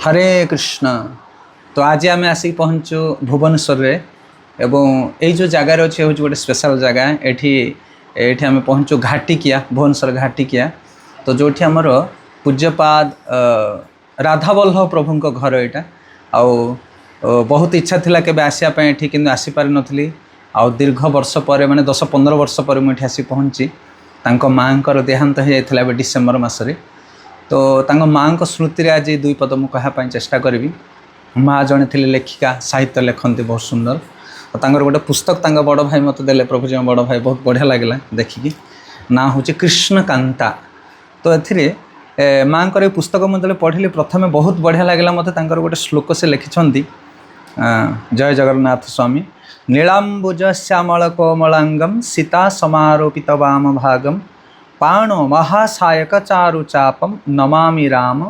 हरे कृष्ण। तो आज आम आसिक पहुँचु भुवनेश्वर रे एवं यही जो जगार अच्छे हूँ गोटे स्पेशल जगह ये आम पहुँचु घाटिकिया भुवनेश्वर घाटिकिया। तो जो आमर पूज्यपाद राधावल्लभ प्रभु घर यहाँ बहुत इच्छा थिला केबे आसियापे एठी किंतु आसी पारि नथली। आ दीर्घ वर्ष पर माने 10-15 वर्ष पर मुझे आसी पहुँची तांको माँकर देहांत हो जाता है डिसेम्बर मसरे। तो तांको माँ को स्मृति आज 2 पद मु कहवाई चेष्टा करी। माँ जड़े थे लेखिका साहित्य लेखती बहुत सुंदर। तांकर गोटे पुस्तक तांका बड़ भाई मत देले प्रभुजी बड़ भाई बहुत बढ़िया लगे देखिकी ना हूँ कृष्णकांता। तो ए माँ को पुस्तक मुझे पढ़ी प्रथम बहुत बढ़िया लगे मत गोटे श्लोक से लिखिं जय जगन्नाथ स्वामी नीलांबुज श्यामल कोमलांगम सीता समारोपित वाम भागम पाणो महासायक चारु चापम नमामि राम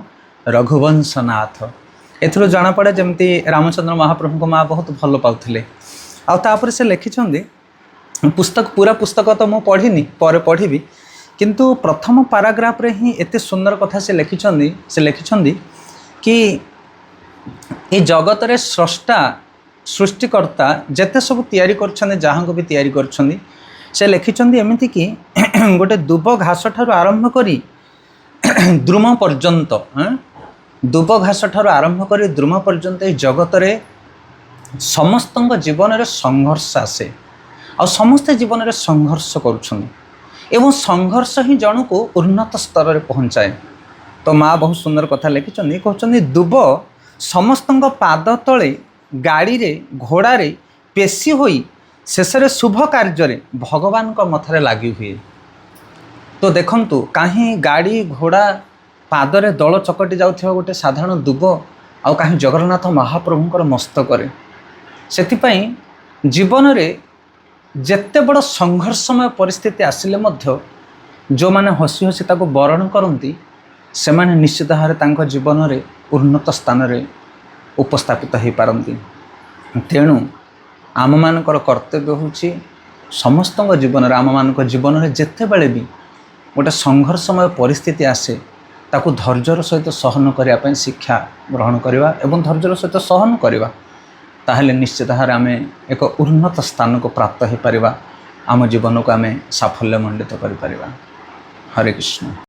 रघुवंशनाथ। एथुर जना पड़े जमती रामचंद्र महाप्रभु को माँ बहुत भल पाउथिले। आउे से लिखिं पुस्तक पूरा पुस्तक तो मुझे पढ़ी पर पढ़ी किंतु प्रथम पाराग्राफ रे ही एते सुंदर कथा से लिखिं कि ये जगत रे स्रष्टा सृष्टिकर्ता जेते सब तैयारी करछन्ते जहाँ को भी तैयारी करछन्ते से लिखिं एमती कि गोटे दुब घास ठार आरंभ करी द्रुम पर्यंत दुब घास ठार आरंभ करी द्रुम पर्यंत ये जगत रे समस्त जीवन रे संघर्ष आसे आ समस्ते जीवन रे संघर्ष करुछन्ते एवं संघर्ष ही जन को उन्नत स्तर में पहुँचाए। तो माँ बहुत सुंदर कथा लिखिं कहते दुब समस्त पाद तले गाड़ी रे घोड़ा रे पेशी होई शेष रे शुभ कार्य भगवान को मथरे लगी हुए। तो देखंतु कहीं गाड़ी घोड़ा पादरे दल चकटी जाउथिबा गोटे साधारण दुब आ कहीं जगन्नाथ महाप्रभुंकर मस्तक से जीवन रे जेते बड़ संघर्षमय परिस्थिति आसिले मध्य जो माने हसी हसी ताको बरण करती से माने निश्चित भाव तांको जीवन रे उन्नत स्थान रे उपस्थापित हो पारती। तेणु आम मानकर कर्तव्य होछि समस्त जीवन आम मान जीवन रे जेते बेले भी गोटे संघर्षमय परिस्थिति आसे ताको धैर्यर सहित सहन करने शिक्षा ग्रहण करवा एवं धैर्यर सहित सहन करवा ताहले निश्चित भाव आम एक उन्नत स्थान को प्राप्त हो पारिबा। आम जीवन को आम साफल्य मंडित कर पारिबा। हरे कृष्ण।